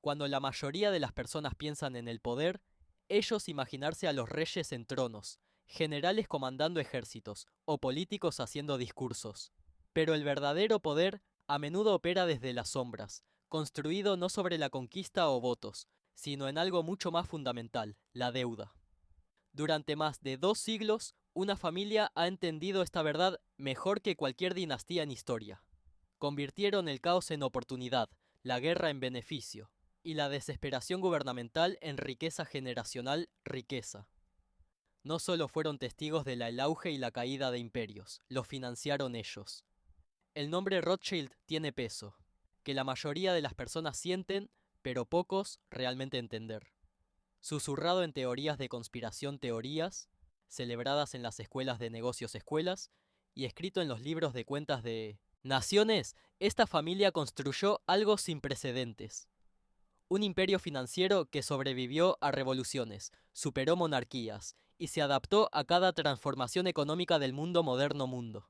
Cuando la mayoría de las personas piensan en el poder, ellos imaginarse a los reyes en tronos, generales comandando ejércitos o políticos haciendo discursos. Pero el verdadero poder a menudo opera desde las sombras, construido no sobre la conquista o votos, sino en algo mucho más fundamental, la deuda. Durante más de 2 siglos, una familia ha entendido esta verdad mejor que cualquier dinastía en historia. Convirtieron el caos en oportunidad, la guerra en beneficio, y la desesperación gubernamental en riqueza generacional, riqueza. No solo fueron testigos del auge y la caída de imperios, lo financiaron ellos. El nombre Rothschild tiene peso, que la mayoría de las personas sienten, pero pocos realmente entender. Susurrado en teorías de conspiración teorías, celebradas en las escuelas de negocios escuelas, y escrito en los libros de cuentas de naciones, esta familia construyó algo sin precedentes. Un imperio financiero que sobrevivió a revoluciones, superó monarquías y se adaptó a cada transformación económica del moderno mundo.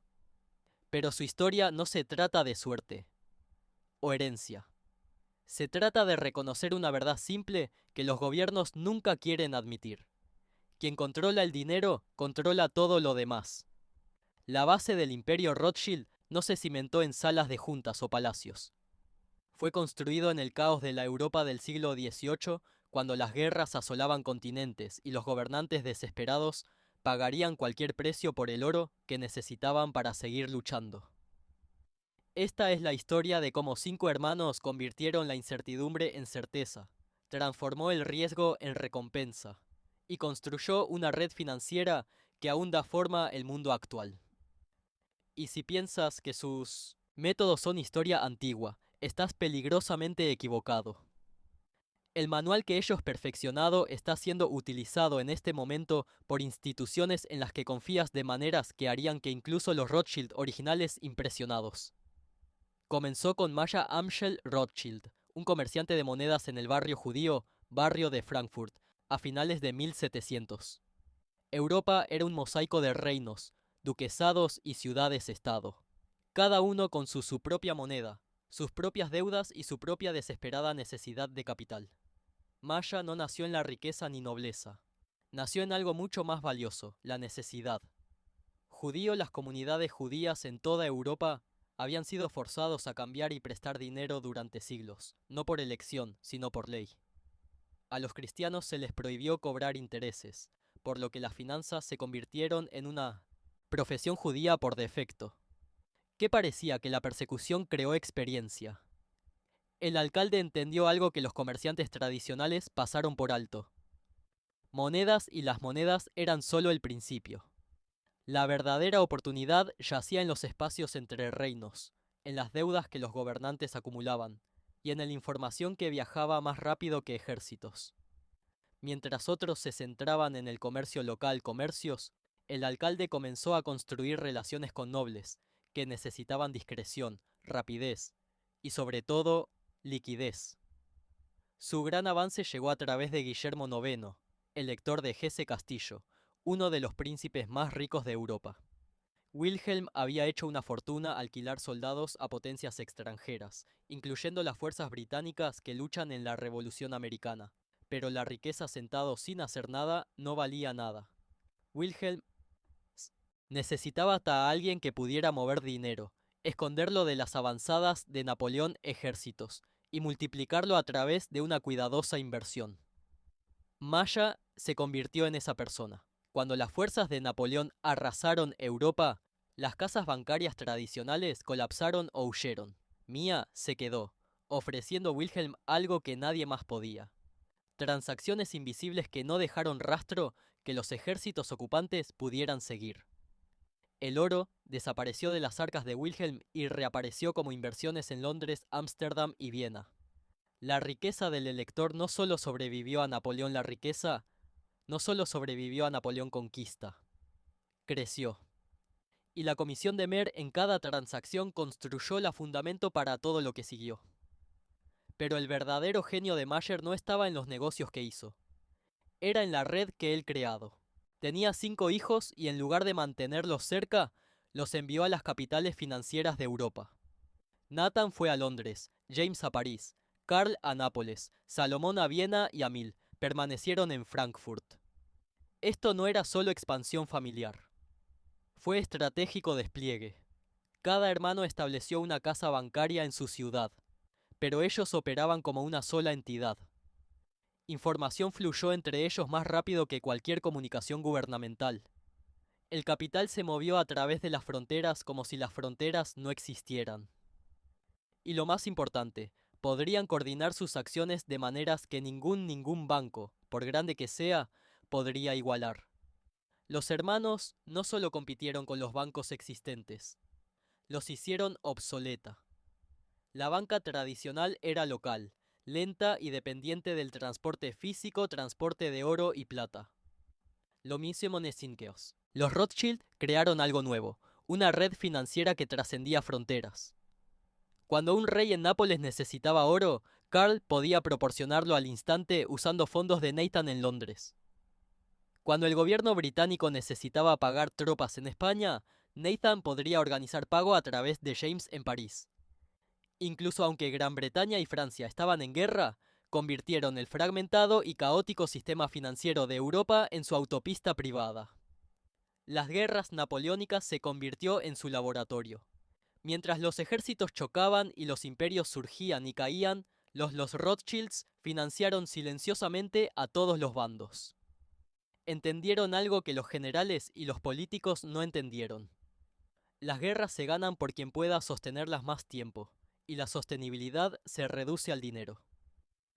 Pero su historia no se trata de suerte o herencia. Se trata de reconocer una verdad simple que los gobiernos nunca quieren admitir. Quien controla el dinero, controla todo lo demás. La base del imperio Rothschild no se cimentó en salas de juntas o palacios. Fue construido en el caos de la Europa del siglo XVIII, cuando las guerras asolaban continentes y los gobernantes desesperados pagarían cualquier precio por el oro que necesitaban para seguir luchando. Esta es la historia de cómo 5 hermanos convirtieron la incertidumbre en certeza, transformó el riesgo en recompensa y construyó una red financiera que aún da forma al mundo actual. Y si piensas que sus métodos son historia antigua, estás peligrosamente equivocado. El manual que ellos perfeccionado está siendo utilizado en este momento por instituciones en las que confías de maneras que harían que incluso los Rothschild originales impresionados. Comenzó con Maya Amschel Rothschild, un comerciante de monedas en el barrio judío, barrio de Frankfurt, a finales de 1700. Europa era un mosaico de reinos, duquesados y ciudades-estado, cada uno con su propia moneda, sus propias deudas y su propia desesperada necesidad de capital. Maya no nació en la riqueza ni nobleza, nació en algo mucho más valioso, la necesidad. Las comunidades judías en toda Europa habían sido forzados a cambiar y prestar dinero durante siglos, no por elección, sino por ley. A los cristianos se les prohibió cobrar intereses, por lo que las finanzas se convirtieron en una profesión judía por defecto. ¿Qué parecía que la persecución creó experiencia? El alcalde entendió algo que los comerciantes tradicionales pasaron por alto. Monedas y las monedas eran solo el principio. La verdadera oportunidad yacía en los espacios entre reinos, en las deudas que los gobernantes acumulaban, y en la información que viajaba más rápido que ejércitos. Mientras otros se centraban en el comercio local, comercios, el alcalde comenzó a construir relaciones con nobles, que necesitaban discreción, rapidez y sobre todo, liquidez. Su gran avance llegó a través de Guillermo IX, elector de Hesse Castillo, uno de los príncipes más ricos de Europa. Wilhelm había hecho una fortuna al alquilar soldados a potencias extranjeras, incluyendo las fuerzas británicas que luchan en la Revolución Americana, pero la riqueza sentado sin hacer nada no valía nada. Wilhelm necesitaba a alguien que pudiera mover dinero, esconderlo de las avanzadas de Napoleón ejércitos y multiplicarlo a través de una cuidadosa inversión. Maya se convirtió en esa persona. Cuando las fuerzas de Napoleón arrasaron Europa, las casas bancarias tradicionales colapsaron o huyeron. Mia se quedó, ofreciendo a Wilhelm algo que nadie más podía. Transacciones invisibles que no dejaron rastro que los ejércitos ocupantes pudieran seguir. El oro desapareció de las arcas de Wilhelm y reapareció como inversiones en Londres, Ámsterdam y Viena. La riqueza del elector no solo sobrevivió a Napoleón la riqueza, no solo sobrevivió a Napoleón conquista, creció. Y la comisión de Mer en cada transacción construyó el fundamento para todo lo que siguió. Pero el verdadero genio de Mayer no estaba en los negocios que hizo. Era en la red que él creado. Tenía 5 hijos y en lugar de mantenerlos cerca, los envió a las capitales financieras de Europa. Nathan fue a Londres, James a París, Karl a Nápoles, Salomón a Viena y Emil permanecieron en Frankfurt. Esto no era solo expansión familiar. Fue estratégico despliegue. Cada hermano estableció una casa bancaria en su ciudad, pero ellos operaban como una sola entidad. Información fluyó entre ellos más rápido que cualquier comunicación gubernamental. El capital se movió a través de las fronteras como si las fronteras no existieran. Y lo más importante, podrían coordinar sus acciones de maneras que ningún banco, por grande que sea, podría igualar. Los hermanos no solo compitieron con los bancos existentes, los hicieron obsoleta. La banca tradicional era local, lenta y dependiente del transporte físico, transporte de oro y plata. Lo mismo Nesinkeos. Los Rothschild crearon algo nuevo, una red financiera que trascendía fronteras. Cuando un rey en Nápoles necesitaba oro, Karl podía proporcionarlo al instante usando fondos de Nathan en Londres. Cuando el gobierno británico necesitaba pagar tropas en España, Nathan podría organizar pago a través de James en París. Incluso aunque Gran Bretaña y Francia estaban en guerra, convirtieron el fragmentado y caótico sistema financiero de Europa en su autopista privada. Las guerras napoleónicas se convirtió en su laboratorio. Mientras los ejércitos chocaban y los imperios surgían y caían, los Rothschilds financiaron silenciosamente a todos los bandos. Entendieron algo que los generales y los políticos no entendieron. Las guerras se ganan por quien pueda sostenerlas más tiempo, y la sostenibilidad se reduce al dinero.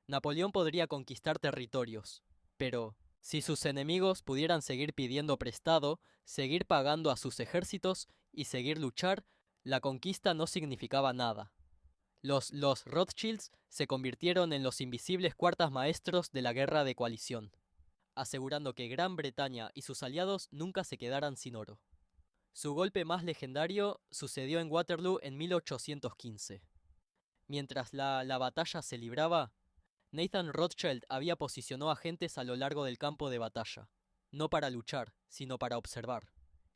Napoleón podría conquistar territorios, pero si sus enemigos pudieran seguir pidiendo prestado, seguir pagando a sus ejércitos y seguir luchar, la conquista no significaba nada. Los Rothschilds se convirtieron en los invisibles cuartas maestros de la guerra de coalición, asegurando que Gran Bretaña y sus aliados nunca se quedaran sin oro. Su golpe más legendario sucedió en Waterloo en 1815. Mientras la batalla se libraba, Nathan Rothschild había posicionado agentes a lo largo del campo de batalla, no para luchar, sino para observar.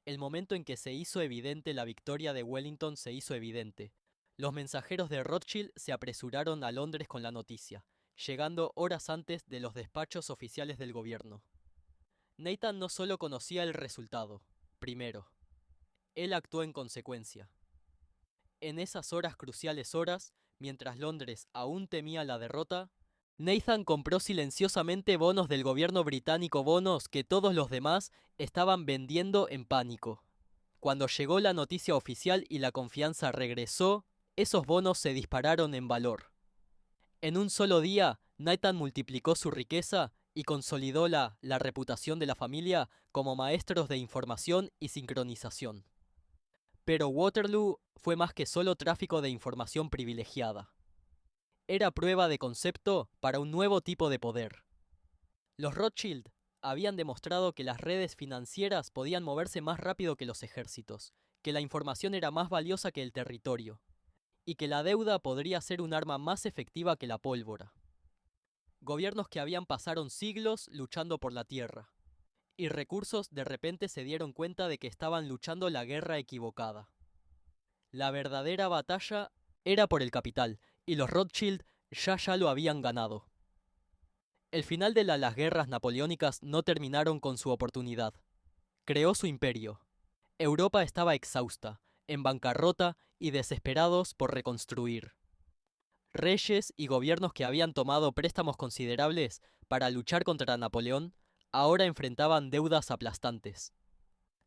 El momento en que se hizo evidente la victoria de Wellington se hizo evidente. Los mensajeros de Rothschild se apresuraron a Londres con la noticia, llegando horas antes de los despachos oficiales del gobierno. Nathan no solo conocía el resultado, primero, él actuó en consecuencia. En esas cruciales horas, mientras Londres aún temía la derrota, Nathan compró silenciosamente bonos del gobierno británico, bonos que todos los demás estaban vendiendo en pánico. Cuando llegó la noticia oficial y la confianza regresó, esos bonos se dispararon en valor. En un solo día, Nathan multiplicó su riqueza y consolidó la reputación de la familia como maestros de información y sincronización. Pero Waterloo fue más que solo tráfico de información privilegiada. Era prueba de concepto para un nuevo tipo de poder. Los Rothschild habían demostrado que las redes financieras podían moverse más rápido que los ejércitos, que la información era más valiosa que el territorio, y que la deuda podría ser un arma más efectiva que la pólvora. Gobiernos que habían pasado siglos luchando por la tierra, y recursos de repente se dieron cuenta de que estaban luchando la guerra equivocada. La verdadera batalla era por el capital, y los Rothschild ya lo habían ganado. El final de las guerras napoleónicas no terminaron con su oportunidad. Creó su imperio. Europa estaba exhausta, en bancarrota y desesperados por reconstruir. Reyes y gobiernos que habían tomado préstamos considerables para luchar contra Napoleón ahora enfrentaban deudas aplastantes.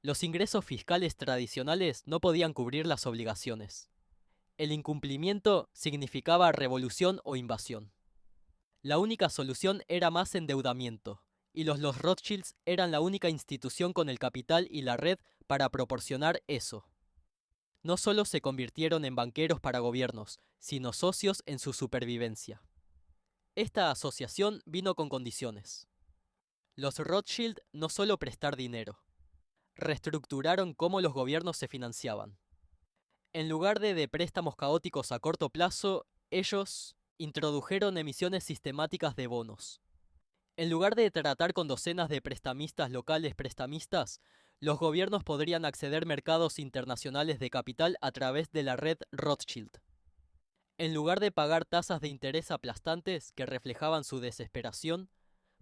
Los ingresos fiscales tradicionales no podían cubrir las obligaciones. El incumplimiento significaba revolución o invasión. La única solución era más endeudamiento, y los Rothschilds eran la única institución con el capital y la red para proporcionar eso. No solo se convirtieron en banqueros para gobiernos, sino socios en su supervivencia. Esta asociación vino con condiciones. Los Rothschild no solo prestar dinero, reestructuraron cómo los gobiernos se financiaban. En lugar de préstamos caóticos a corto plazo, ellos introdujeron emisiones sistemáticas de bonos. En lugar de tratar con docenas de prestamistas locales prestamistas, los gobiernos podrían acceder a mercados internacionales de capital a través de la red Rothschild. En lugar de pagar tasas de interés aplastantes que reflejaban su desesperación,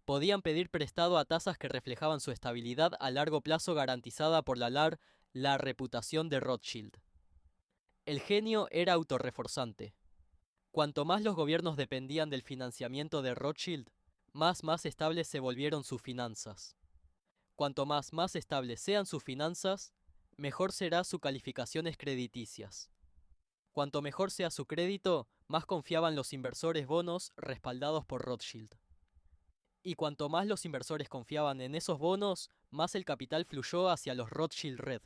podían pedir prestado a tasas que reflejaban su estabilidad a largo plazo garantizada por la reputación de Rothschild. El genio era autorreforzante. Cuanto más los gobiernos dependían del financiamiento de Rothschild, más estables se volvieron sus finanzas. Cuanto más estables sean sus finanzas, mejor será sus calificaciones crediticias. Cuanto mejor sea su crédito, más confiaban los inversores bonos respaldados por Rothschild. Y cuanto más los inversores confiaban en esos bonos, más el capital fluyó hacia los Rothschild Red.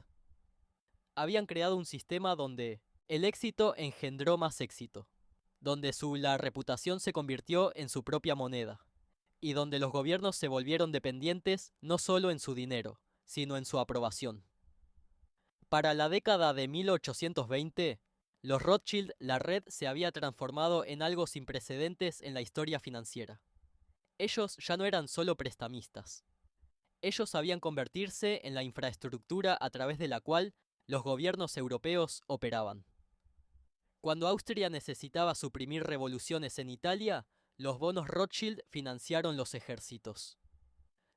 Habían creado un sistema donde el éxito engendró más éxito, donde la reputación se convirtió en su propia moneda, y donde los gobiernos se volvieron dependientes no solo en su dinero, sino en su aprobación. Para la década de 1820, los Rothschild, la red, se había transformado en algo sin precedentes en la historia financiera. Ellos ya no eran solo prestamistas. Ellos sabían convertirse en la infraestructura a través de la cual los gobiernos europeos operaban. Cuando Austria necesitaba suprimir revoluciones en Italia, los bonos Rothschild financiaron los ejércitos.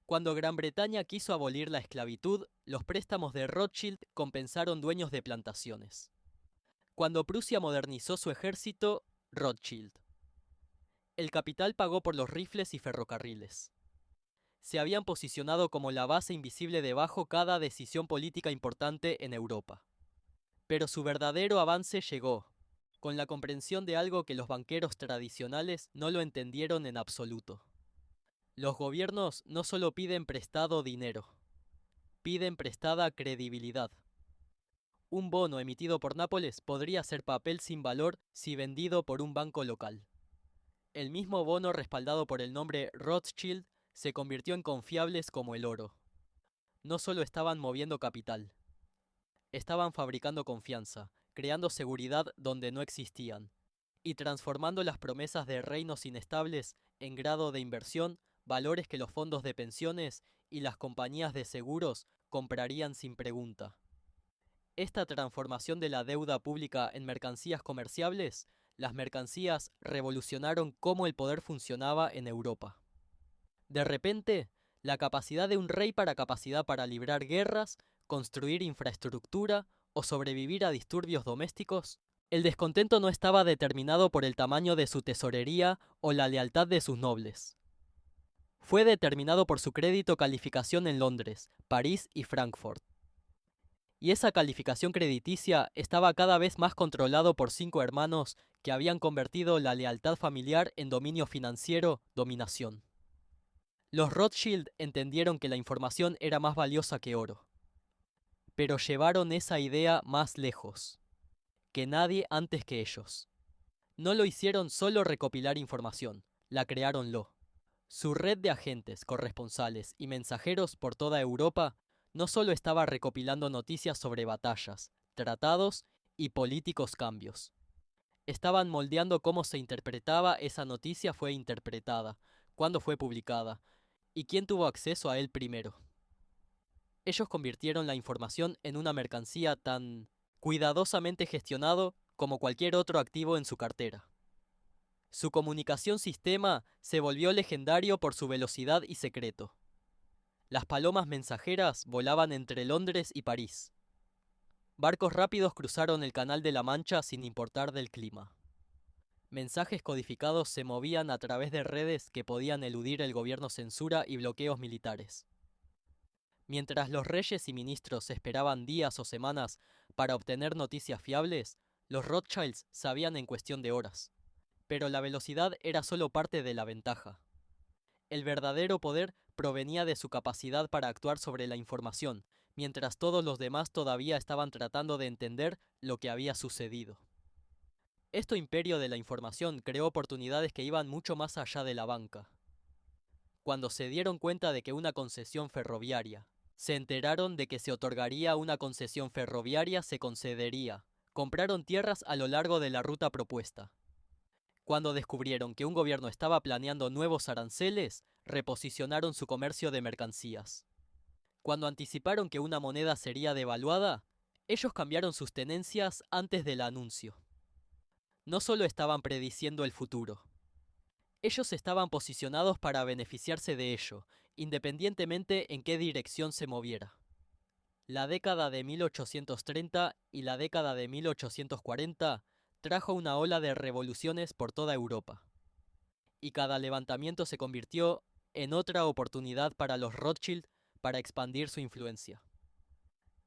Cuando Gran Bretaña quiso abolir la esclavitud, los préstamos de Rothschild compensaron dueños de plantaciones. Cuando Prusia modernizó su ejército, Rothschild. El capital pagó por los rifles y ferrocarriles. Se habían posicionado como la base invisible debajo cada decisión política importante en Europa. Pero su verdadero avance llegó, con la comprensión de algo que los banqueros tradicionales no lo entendieron en absoluto. Los gobiernos no solo piden prestado dinero, piden prestada credibilidad. Un bono emitido por Nápoles podría ser papel sin valor si vendido por un banco local. El mismo bono respaldado por el nombre Rothschild se convirtió en confiables como el oro. No solo estaban moviendo capital, estaban fabricando confianza, creando seguridad donde no existían, y transformando las promesas de reinos inestables en grado de inversión, valores que los fondos de pensiones y las compañías de seguros comprarían sin pregunta. Esta transformación de la deuda pública en mercancías comerciables, las mercancías revolucionaron cómo el poder funcionaba en Europa. De repente, la capacidad de un rey capacidad para librar guerras, construir infraestructura o sobrevivir a disturbios domésticos. El descontento no estaba determinado por el tamaño de su tesorería o la lealtad de sus nobles. Fue determinado por su crédito calificación en Londres, París y Frankfurt. Y esa calificación crediticia estaba cada vez más controlado por 5 hermanos que habían convertido la lealtad familiar en dominio financiero, dominación. Los Rothschild entendieron que la información era más valiosa que oro, pero llevaron esa idea más lejos, que nadie antes que ellos. No lo hicieron solo recopilar información, la crearonlo. Su red de agentes, corresponsales y mensajeros por toda Europa no solo estaba recopilando noticias sobre batallas, tratados y políticos cambios. Estaban moldeando cómo se interpretaba esa noticia fue interpretada, cuándo fue publicada, y quién tuvo acceso a él primero. Ellos convirtieron la información en una mercancía tan cuidadosamente gestionado como cualquier otro activo en su cartera. Su comunicación sistema se volvió legendario por su velocidad y secreto. Las palomas mensajeras volaban entre Londres y París. Barcos rápidos cruzaron el Canal de la Mancha sin importar del clima. Mensajes codificados se movían a través de redes que podían eludir el gobierno censura y bloqueos militares. Mientras los reyes y ministros esperaban días o semanas para obtener noticias fiables, los Rothschilds sabían en cuestión de horas. Pero la velocidad era solo parte de la ventaja. El verdadero poder provenía de su capacidad para actuar sobre la información, mientras todos los demás todavía estaban tratando de entender lo que había sucedido. Este imperio de la información creó oportunidades que iban mucho más allá de la banca. Cuando se dieron cuenta de que una concesión ferroviaria, se enteraron de que se otorgaría una concesión ferroviaria, se concedería. Compraron tierras a lo largo de la ruta propuesta. Cuando descubrieron que un gobierno estaba planeando nuevos aranceles, reposicionaron su comercio de mercancías. Cuando anticiparon que una moneda sería devaluada, ellos cambiaron sus tenencias antes del anuncio. no solo estaban prediciendo el futuro. Ellos estaban posicionados para beneficiarse de ello, independientemente en qué dirección se moviera. La década de 1830 y la década de 1840 trajo una ola de revoluciones por toda Europa, y cada levantamiento se convirtió en otra oportunidad para los Rothschild para expandir su influencia.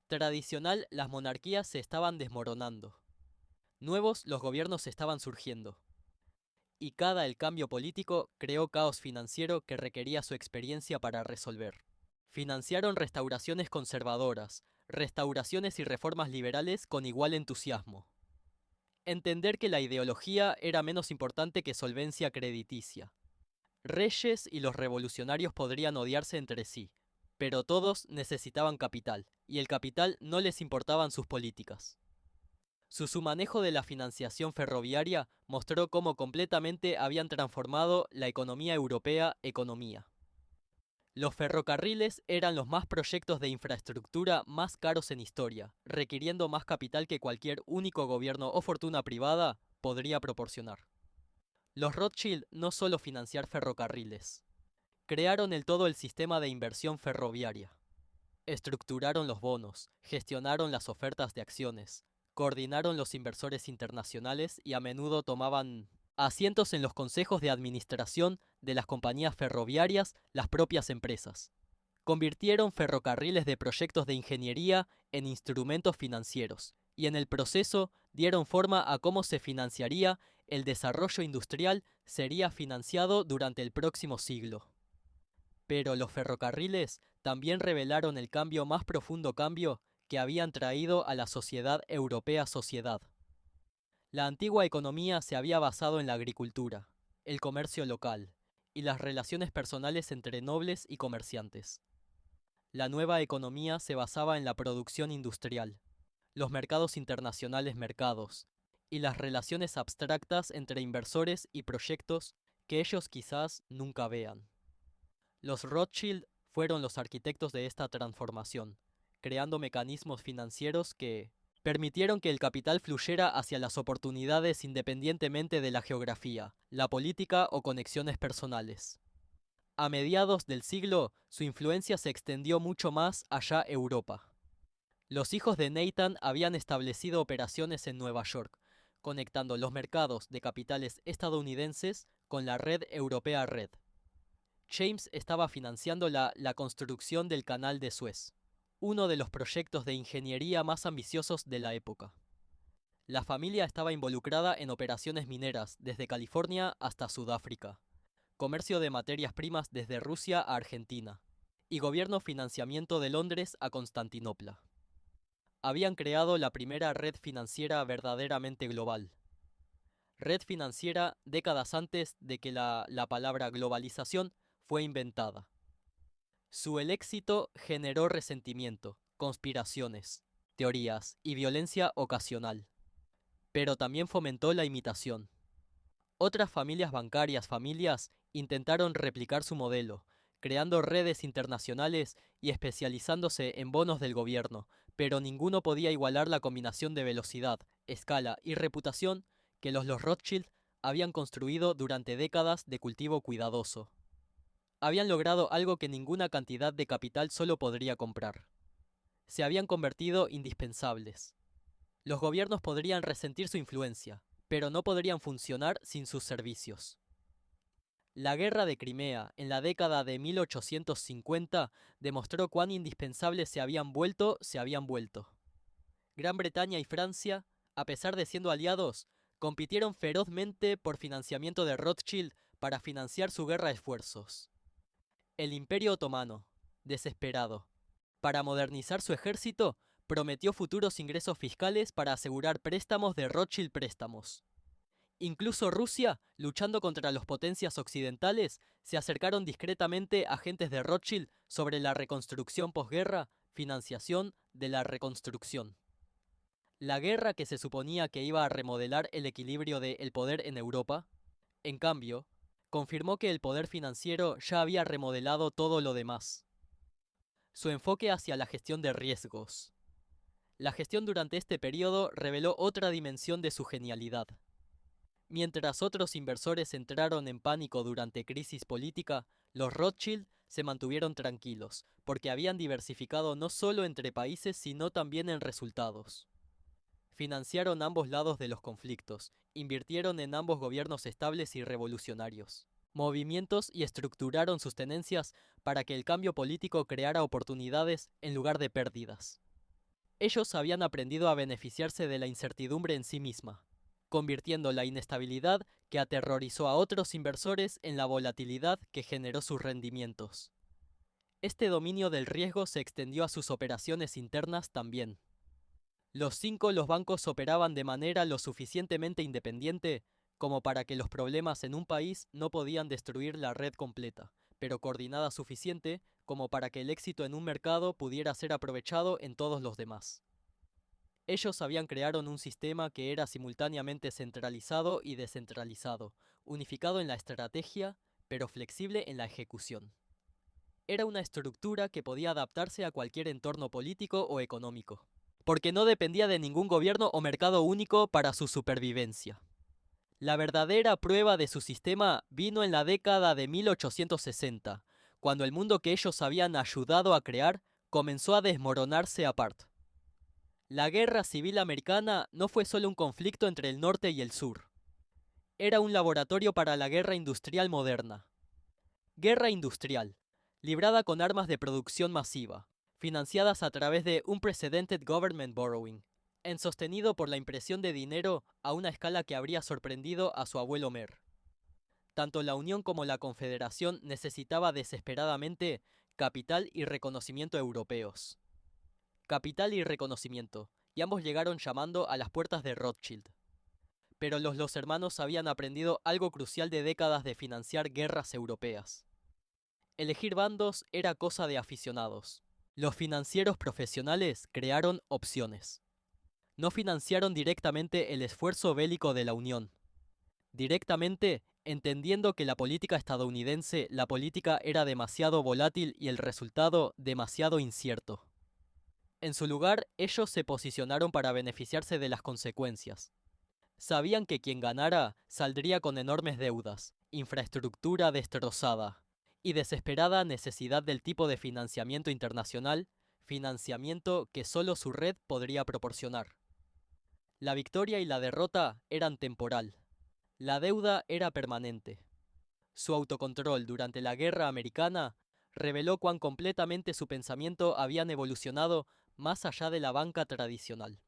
Tradicional, las monarquías se estaban desmoronando. Nuevos, los gobiernos estaban surgiendo. Y cada el cambio político creó caos financiero que requería su experiencia para resolver. Financiaron restauraciones conservadoras, restauraciones y reformas liberales con igual entusiasmo. Entender que la ideología era menos importante que solvencia crediticia. Reyes y los revolucionarios podrían odiarse entre sí, pero todos necesitaban capital, y el capital no les importaban sus políticas. Su manejo de la financiación ferroviaria mostró cómo completamente habían transformado la economía europea economía. Los ferrocarriles eran los más proyectos de infraestructura más caros en historia, requiriendo más capital que cualquier único gobierno o fortuna privada podría proporcionar. Los Rothschild no solo financiar ferrocarriles, crearon todo el sistema de inversión ferroviaria. Estructuraron los bonos, gestionaron las ofertas de acciones, coordinaron los inversores internacionales y a menudo tomaban asientos en los consejos de administración de las compañías ferroviarias, las propias empresas. Convirtieron ferrocarriles de proyectos de ingeniería en instrumentos financieros y en el proceso dieron forma a cómo se financiaría el desarrollo industrial sería financiado durante el próximo siglo. Pero los ferrocarriles también revelaron el más profundo cambio que habían traído a la sociedad europea sociedad. La antigua economía se había basado en la agricultura, el comercio local y las relaciones personales entre nobles y comerciantes. La nueva economía se basaba en la producción industrial, los mercados internacionales mercados y las relaciones abstractas entre inversores y proyectos que ellos quizás nunca vean. Los Rothschild fueron los arquitectos de esta transformación, creando mecanismos financieros que permitieron que el capital fluyera hacia las oportunidades independientemente de la geografía, la política o conexiones personales. A mediados del siglo, su influencia se extendió mucho más allá Europa. Los hijos de Nathan habían establecido operaciones en Nueva York, conectando los mercados de capitales estadounidenses con la red europea Red. James estaba financiando la construcción del Canal de Suez, uno de los proyectos de ingeniería más ambiciosos de la época. La familia estaba involucrada en operaciones mineras desde California hasta Sudáfrica, comercio de materias primas desde Rusia a Argentina, y gobierno financiamiento de Londres a Constantinopla. Habían creado la primera red financiera verdaderamente global. Red financiera décadas antes de que la palabra globalización fue inventada. Su éxito generó resentimiento, conspiraciones, teorías y violencia ocasional, pero también fomentó la imitación. Otras familias intentaron replicar su modelo, creando redes internacionales y especializándose en bonos del gobierno, pero ninguno podía igualar la combinación de velocidad, escala y reputación que los Rothschild habían construido durante décadas de cultivo cuidadoso. Habían logrado algo que ninguna cantidad de capital solo podría comprar. Se habían convertido indispensables. Los gobiernos podrían resentir su influencia, pero no podrían funcionar sin sus servicios. La guerra de Crimea, en la década de 1850, demostró cuán indispensables se habían vuelto. Gran Bretaña y Francia, a pesar de siendo aliados, compitieron ferozmente por financiamiento de Rothschild para financiar su guerra de esfuerzos. El Imperio Otomano, desesperado, para modernizar su ejército, prometió futuros ingresos fiscales para asegurar préstamos de Rothschild préstamos. Incluso Rusia, luchando contra las potencias occidentales, se acercaron discretamente agentes de Rothschild sobre la reconstrucción posguerra, financiación de la reconstrucción. La guerra que se suponía que iba a remodelar el equilibrio del poder en Europa, en cambio, confirmó que el poder financiero ya había remodelado todo lo demás. Su enfoque hacia la gestión de riesgos. La gestión durante este periodo reveló otra dimensión de su genialidad. Mientras otros inversores entraron en pánico durante crisis política, los Rothschild se mantuvieron tranquilos, porque habían diversificado no solo entre países sino también en resultados. Financiaron ambos lados de los conflictos, invirtieron en ambos gobiernos estables y revolucionarios, movimientos y estructuraron sus tenencias para que el cambio político creara oportunidades en lugar de pérdidas. Ellos habían aprendido a beneficiarse de la incertidumbre en sí misma, convirtiendo la inestabilidad que aterrorizó a otros inversores en la volatilidad que generó sus rendimientos. Este dominio del riesgo se extendió a sus operaciones internas también. Los bancos operaban de manera lo suficientemente independiente como para que los problemas en un país no podían destruir la red completa, pero coordinada suficiente como para que el éxito en un mercado pudiera ser aprovechado en todos los demás. Ellos crearon un sistema que era simultáneamente centralizado y descentralizado, unificado en la estrategia, pero flexible en la ejecución. Era una estructura que podía adaptarse a cualquier entorno político o económico, porque no dependía de ningún gobierno o mercado único para su supervivencia. La verdadera prueba de su sistema vino en la década de 1860, cuando el mundo que ellos habían ayudado a crear comenzó a desmoronarse aparte. La Guerra Civil Americana no fue solo un conflicto entre el norte y el sur. Era un laboratorio para la guerra industrial moderna. Guerra industrial, librada con armas de producción masiva, financiadas a través de Unprecedented Government Borrowing, sostenido por la impresión de dinero a una escala que habría sorprendido a su abuelo Mer. Tanto la Unión como la Confederación necesitaba desesperadamente capital y reconocimiento europeos. Capital y reconocimiento, y ambos llegaron llamando a las puertas de Rothschild. Pero los hermanos habían aprendido algo crucial de décadas de financiar guerras europeas. Elegir bandos era cosa de aficionados. Los financieros profesionales crearon opciones. No financiaron directamente el esfuerzo bélico de la Unión. Directamente, entendiendo que la política estadounidense, la política era demasiado volátil y el resultado demasiado incierto. En su lugar, ellos se posicionaron para beneficiarse de las consecuencias. Sabían que quien ganara saldría con enormes deudas, infraestructura destrozada y desesperada necesidad del tipo de financiamiento internacional, financiamiento que solo su red podría proporcionar. La victoria y la derrota eran temporal. La deuda era permanente. Su autocontrol durante la Guerra Americana reveló cuán completamente su pensamiento habían evolucionado más allá de la banca tradicional.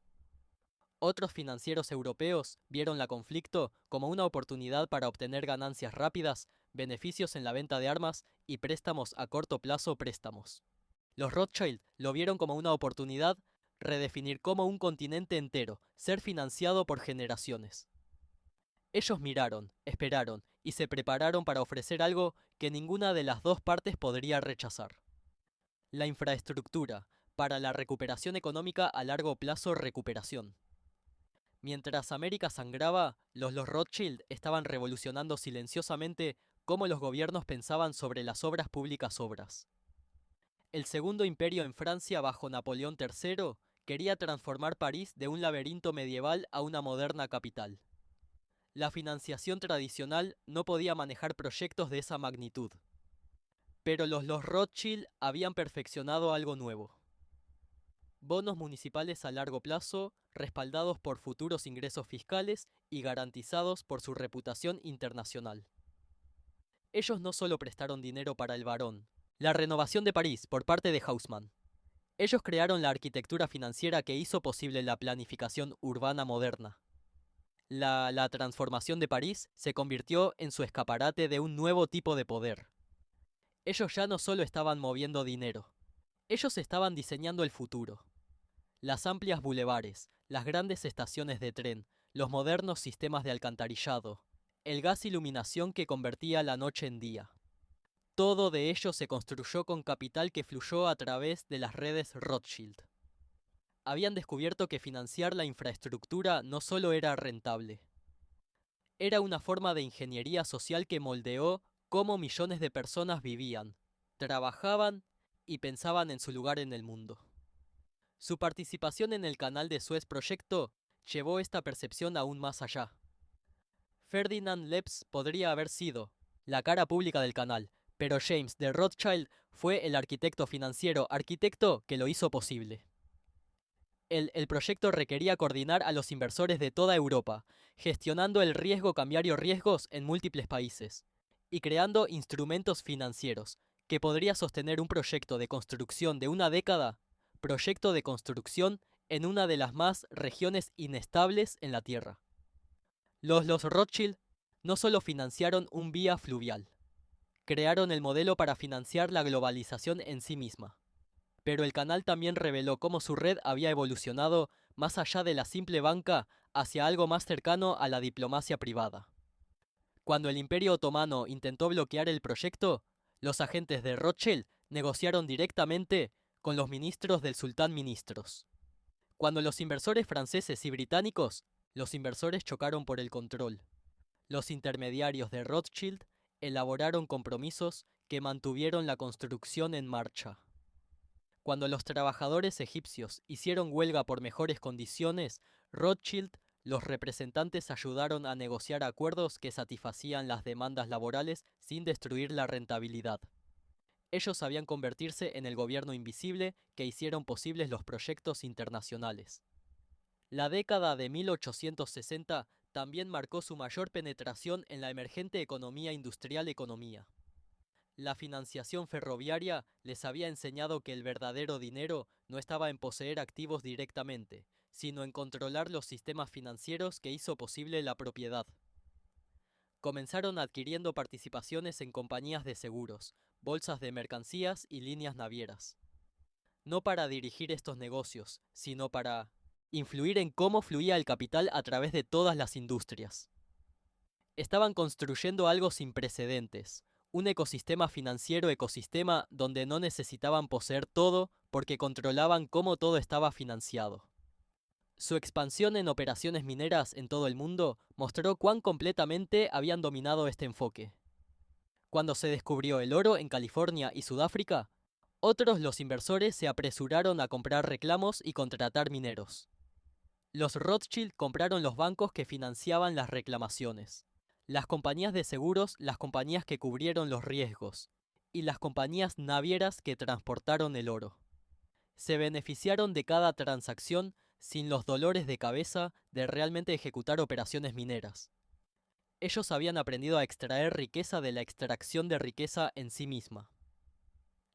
Otros financieros europeos vieron el conflicto como una oportunidad para obtener ganancias rápidas, beneficios en la venta de armas y préstamos a corto plazo préstamos. Los Rothschild lo vieron como una oportunidad redefinir cómo un continente entero ser financiado por generaciones. Ellos miraron, esperaron y se prepararon para ofrecer algo que ninguna de las dos partes podría rechazar. La infraestructura para la recuperación económica a largo plazo. Mientras América sangraba, los Rothschild estaban revolucionando silenciosamente cómo los gobiernos pensaban sobre las obras públicas. El Segundo Imperio en Francia bajo Napoleón III quería transformar París de un laberinto medieval a una moderna capital. La financiación tradicional no podía manejar proyectos de esa magnitud. Pero los Rothschild habían perfeccionado algo nuevo. Bonos municipales a largo plazo, respaldados por futuros ingresos fiscales y garantizados por su reputación internacional. Ellos no solo prestaron dinero para el Barón, la renovación de París por parte de Haussmann. Ellos crearon la arquitectura financiera que hizo posible la planificación urbana moderna. La transformación de París se convirtió en su escaparate de un nuevo tipo de poder. Ellos ya no solo estaban moviendo dinero, ellos estaban diseñando el futuro. Las amplias bulevares, las grandes estaciones de tren, los modernos sistemas de alcantarillado, el gas iluminación que convertía la noche en día. Todo de ello se construyó con capital que fluyó a través de las redes Rothschild. Habían descubierto que financiar la infraestructura no solo era rentable. Era una forma de ingeniería social que moldeó cómo millones de personas vivían, trabajaban y pensaban en su lugar en el mundo. Su participación en el Canal de Suez Proyecto llevó esta percepción aún más allá. Ferdinand Lebs podría haber sido la cara pública del canal, pero James de Rothschild fue el arquitecto financiero arquitecto que lo hizo posible. El proyecto requería coordinar a los inversores de toda Europa, gestionando el riesgo cambiario riesgos en múltiples países, y creando instrumentos financieros, que podría sostener un proyecto de construcción de una década, proyecto de construcción en una de las más regiones inestables en la Tierra. Los Rothschild no solo financiaron un vía fluvial, crearon el modelo para financiar la globalización en sí misma. Pero el canal también reveló cómo su red había evolucionado más allá de la simple banca hacia algo más cercano a la diplomacia privada. Cuando el Imperio Otomano intentó bloquear el proyecto, los agentes de Rothschild negociaron directamente con los ministros del sultán ministros. Cuando los inversores franceses y británicos, los inversores chocaron por el control. Los intermediarios de Rothschild elaboraron compromisos que mantuvieron la construcción en marcha. Cuando los trabajadores egipcios hicieron huelga por mejores condiciones, Rothschild, los representantes ayudaron a negociar acuerdos que satisfacían las demandas laborales sin destruir la rentabilidad. Ellos sabían convertirse en el gobierno invisible que hicieron posibles los proyectos internacionales. La década de 1860 también marcó su mayor penetración en la emergente economía industrial. La financiación ferroviaria les había enseñado que el verdadero dinero no estaba en poseer activos directamente, sino en controlar los sistemas financieros que hizo posible la propiedad. Comenzaron adquiriendo participaciones en compañías de seguros, bolsas de mercancías y líneas navieras. No para dirigir estos negocios, sino para influir en cómo fluía el capital a través de todas las industrias. Estaban construyendo algo sin precedentes, un ecosistema financiero donde no necesitaban poseer todo porque controlaban cómo todo estaba financiado. Su expansión en operaciones mineras en todo el mundo mostró cuán completamente habían dominado este enfoque. Cuando se descubrió el oro en California y Sudáfrica, los inversores se apresuraron a comprar reclamos y contratar mineros. Los Rothschild compraron los bancos que financiaban las reclamaciones, las compañías de seguros, las compañías que cubrieron los riesgos, y las compañías navieras que transportaron el oro. Se beneficiaron de cada transacción sin los dolores de cabeza de realmente ejecutar operaciones mineras. Ellos habían aprendido a extraer riqueza de la extracción de riqueza en sí misma.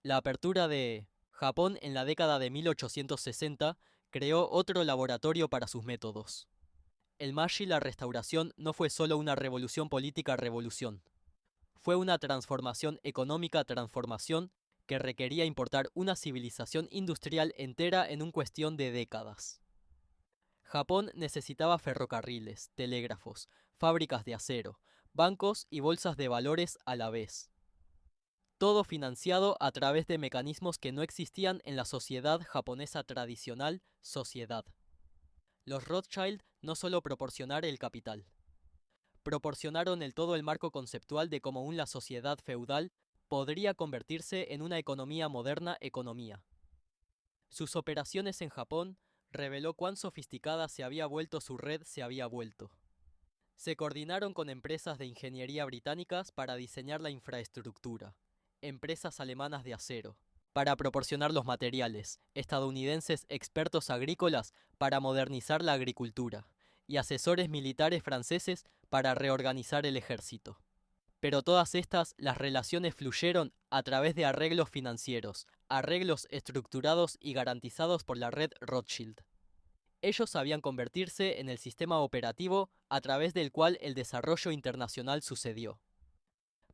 La apertura de Japón en la década de 1860 creó otro laboratorio para sus métodos. El Meiji la restauración no fue solo una revolución política fue una transformación económica que requería importar una civilización industrial entera en cuestión de décadas. Japón necesitaba ferrocarriles, telégrafos, fábricas de acero, bancos y bolsas de valores a la vez. Todo financiado a través de mecanismos que no existían en la sociedad japonesa tradicional, sociedad. Los Rothschild no solo proporcionaron el capital, proporcionaron todo el marco conceptual de cómo la sociedad feudal podría convertirse en una economía moderna. Sus operaciones en Japón reveló cuán sofisticada su red se había vuelto. Se coordinaron con empresas de ingeniería británicas para diseñar la infraestructura, empresas alemanas de acero, para proporcionar los materiales, estadounidenses expertos agrícolas para modernizar la agricultura, y asesores militares franceses para reorganizar el ejército. Pero todas las relaciones fluyeron a través de arreglos financieros, arreglos estructurados y garantizados por la red Rothschild. Ellos sabían convertirse en el sistema operativo a través del cual el desarrollo internacional sucedió.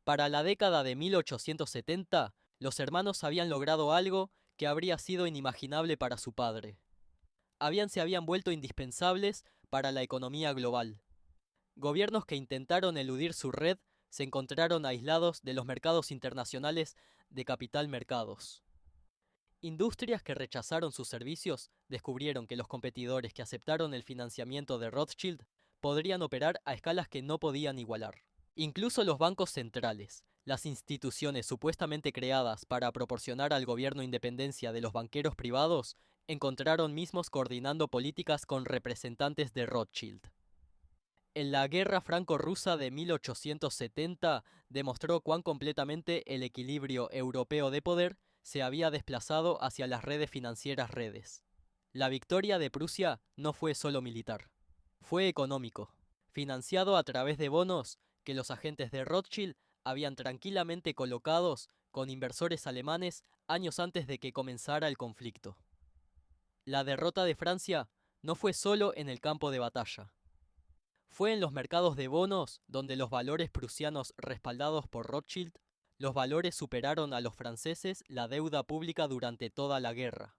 Para la década de 1870, los hermanos habían logrado algo que habría sido inimaginable para su padre. Se habían vuelto indispensables para la economía global. Gobiernos que intentaron eludir su red se encontraron aislados de los mercados internacionales de capital mercados. Industrias que rechazaron sus servicios descubrieron que los competidores que aceptaron el financiamiento de Rothschild podrían operar a escalas que no podían igualar. Incluso los bancos centrales, las instituciones supuestamente creadas para proporcionar al gobierno independencia de los banqueros privados, encontraron mismos coordinando políticas con representantes de Rothschild. En la Guerra Franco-Rusa de 1870 demostró cuán completamente el equilibrio europeo de poder se había desplazado hacia las redes financieras redes. La victoria de Prusia no fue solo militar, fue económico, financiado a través de bonos que los agentes de Rothschild habían tranquilamente colocados con inversores alemanes años antes de que comenzara el conflicto. La derrota de Francia no fue solo en el campo de batalla. Fue en los mercados de bonos donde los valores prusianos respaldados por Rothschild, los valores superaron a los franceses la deuda pública durante toda la guerra.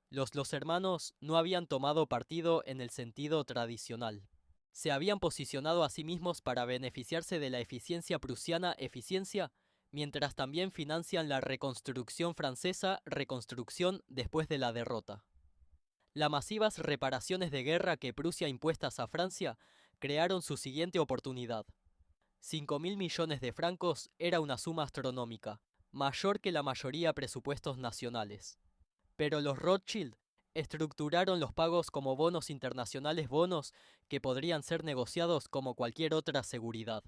Los hermanos no habían tomado partido en el sentido tradicional. Se habían posicionado a sí mismos para beneficiarse de la eficiencia prusiana mientras también financian la reconstrucción francesa, reconstrucción después de la derrota. Las masivas reparaciones de guerra que Prusia impuestas a Francia crearon su siguiente oportunidad. 5.000 millones de francos era una suma astronómica, mayor que la mayoría presupuestos nacionales. Pero los Rothschild estructuraron los pagos como bonos internacionales, bonos que podrían ser negociados como cualquier otra seguridad.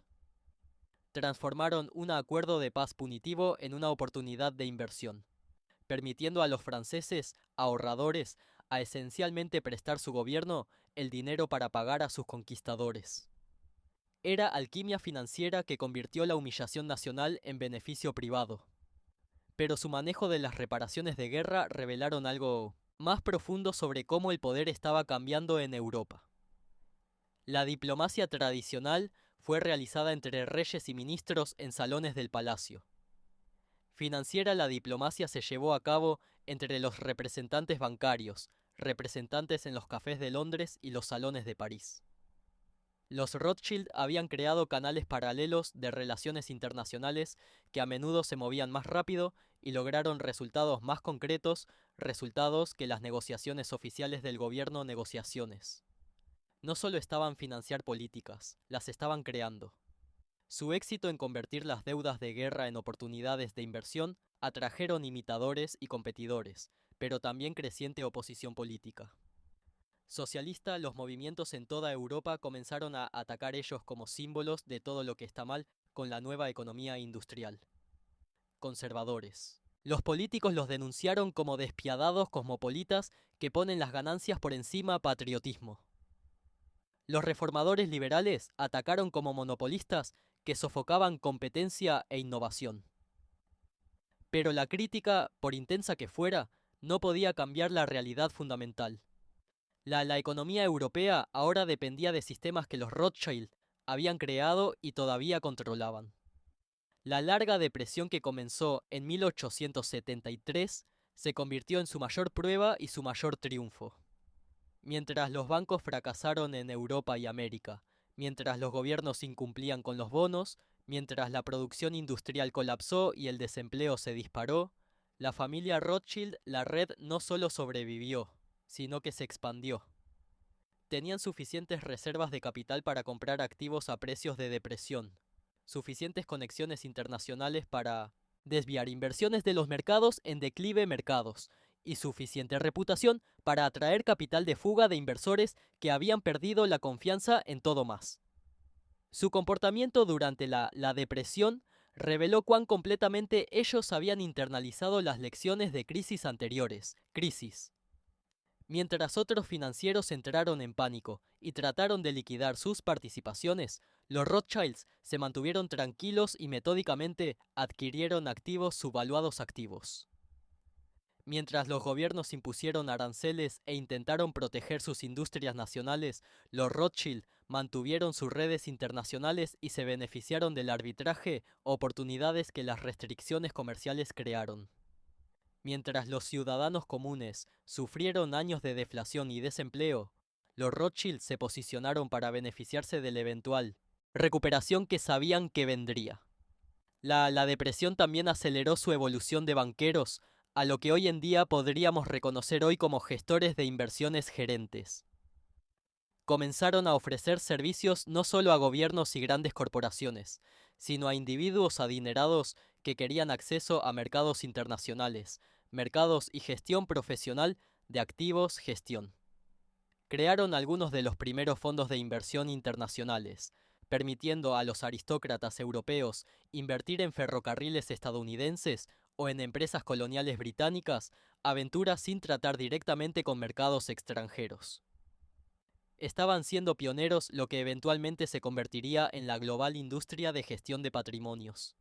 Transformaron un acuerdo de paz punitivo en una oportunidad de inversión, permitiendo a los franceses, ahorradores, a esencialmente prestar su gobierno el dinero para pagar a sus conquistadores. Era alquimia financiera que convirtió la humillación nacional en beneficio privado. Pero su manejo de las reparaciones de guerra revelaron algo más profundo sobre cómo el poder estaba cambiando en Europa. La diplomacia tradicional fue realizada entre reyes y ministros en salones del palacio. Financiera, la diplomacia se llevó a cabo entre los representantes bancarios, representantes en los cafés de Londres y los salones de París. Los Rothschild habían creado canales paralelos de relaciones internacionales que a menudo se movían más rápido y lograron resultados más concretos, resultados que las negociaciones oficiales del gobierno negociaciones. No solo estaban financiar políticas, las estaban creando. Su éxito en convertir las deudas de guerra en oportunidades de inversión atrajeron imitadores y competidores, pero también creciente oposición política. Socialista, los movimientos en toda Europa comenzaron a atacar ellos como símbolos de todo lo que está mal con la nueva economía industrial. Conservadores. Los políticos los denunciaron como despiadados cosmopolitas que ponen las ganancias por encima patriotismo. Los reformadores liberales atacaron como monopolistas que sofocaban competencia e innovación. Pero la crítica, por intensa que fuera, no podía cambiar la realidad fundamental. La economía europea ahora dependía de sistemas que los Rothschild habían creado y todavía controlaban. La larga depresión que comenzó en 1873 se convirtió en su mayor prueba y su mayor triunfo. Mientras los bancos fracasaron en Europa y América, mientras los gobiernos incumplían con los bonos, mientras la producción industrial colapsó y el desempleo se disparó, la familia Rothschild, la red, no solo sobrevivió, sino que se expandió. Tenían suficientes reservas de capital para comprar activos a precios de depresión, suficientes conexiones internacionales para desviar inversiones de los mercados en declive mercados, y suficiente reputación para atraer capital de fuga de inversores que habían perdido la confianza en todo más. Su comportamiento durante la depresión reveló cuán completamente ellos habían internalizado las lecciones de crisis anteriores. Mientras otros financieros entraron en pánico y trataron de liquidar sus participaciones, los Rothschilds se mantuvieron tranquilos y metódicamente adquirieron activos subvaluados activos. Mientras los gobiernos impusieron aranceles e intentaron proteger sus industrias nacionales, los Rothschild mantuvieron sus redes internacionales y se beneficiaron del arbitraje, oportunidades que las restricciones comerciales crearon. Mientras los ciudadanos comunes sufrieron años de deflación y desempleo, los Rothschild se posicionaron para beneficiarse de la eventual recuperación que sabían que vendría. La depresión también aceleró su evolución de banqueros a lo que hoy en día podríamos reconocer hoy como gestores de inversiones gerentes. Comenzaron a ofrecer servicios no solo a gobiernos y grandes corporaciones, sino a individuos adinerados que querían acceso a mercados internacionales, mercados y gestión profesional de activos, gestión. Crearon algunos de los primeros fondos de inversión internacionales, permitiendo a los aristócratas europeos invertir en ferrocarriles estadounidenses o en empresas coloniales británicas, aventuras sin tratar directamente con mercados extranjeros. Estaban siendo pioneros, lo que eventualmente se convertiría en la global industria de gestión de patrimonios.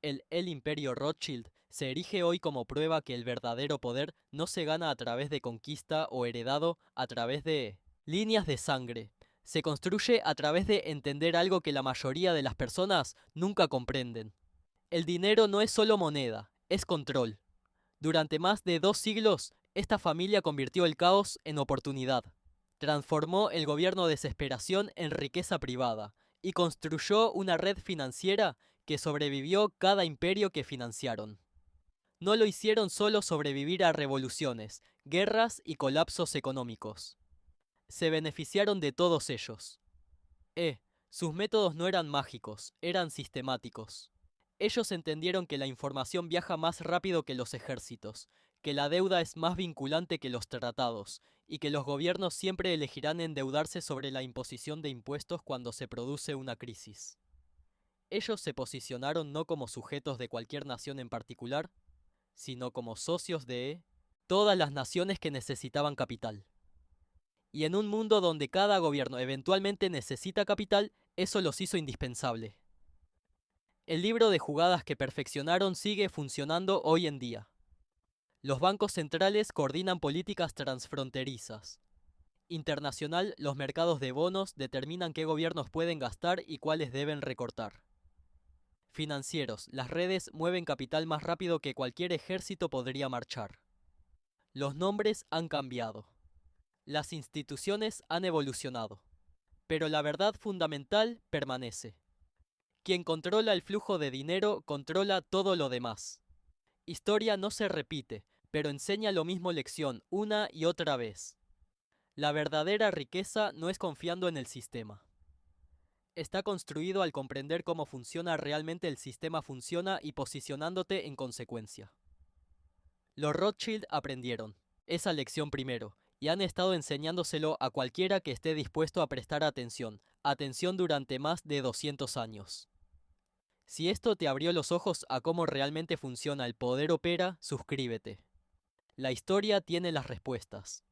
El Imperio Rothschild se erige hoy como prueba que el verdadero poder no se gana a través de conquista o heredado a través de líneas de sangre. Se construye a través de entender algo que la mayoría de las personas nunca comprenden. El dinero no es solo moneda, es control. Durante más de 2 siglos, esta familia convirtió el caos en oportunidad. Transformó el gobierno de desesperación en riqueza privada y construyó una red financiera que sobrevivió cada imperio que financiaron. No lo hicieron solo sobrevivir a revoluciones, guerras y colapsos económicos. Se beneficiaron de todos ellos. Sus métodos no eran mágicos, eran sistemáticos. Ellos entendieron que la información viaja más rápido que los ejércitos, que la deuda es más vinculante que los tratados, y que los gobiernos siempre elegirán endeudarse sobre la imposición de impuestos cuando se produce una crisis. Ellos se posicionaron no como sujetos de cualquier nación en particular, sino como socios de todas las naciones que necesitaban capital. Y en un mundo donde cada gobierno eventualmente necesita capital, eso los hizo indispensable. El libro de jugadas que perfeccionaron sigue funcionando hoy en día. Los bancos centrales coordinan políticas transfronterizas. Internacional, los mercados de bonos determinan qué gobiernos pueden gastar y cuáles deben recortar. Financieros, las redes mueven capital más rápido que cualquier ejército podría marchar. Los nombres han cambiado. Las instituciones han evolucionado. Pero la verdad fundamental permanece. Quien controla el flujo de dinero controla todo lo demás. Historia no se repite, pero enseña lo mismo lección una y otra vez. La verdadera riqueza no es confiando en el sistema. Está construido al comprender cómo funciona realmente el sistema funciona y posicionándote en consecuencia. Los Rothschild aprendieron esa lección primero y han estado enseñándoselo a cualquiera que esté dispuesto a prestar atención durante más de 200 años. Si esto te abrió los ojos a cómo realmente funciona el poder opera, suscríbete. La historia tiene las respuestas.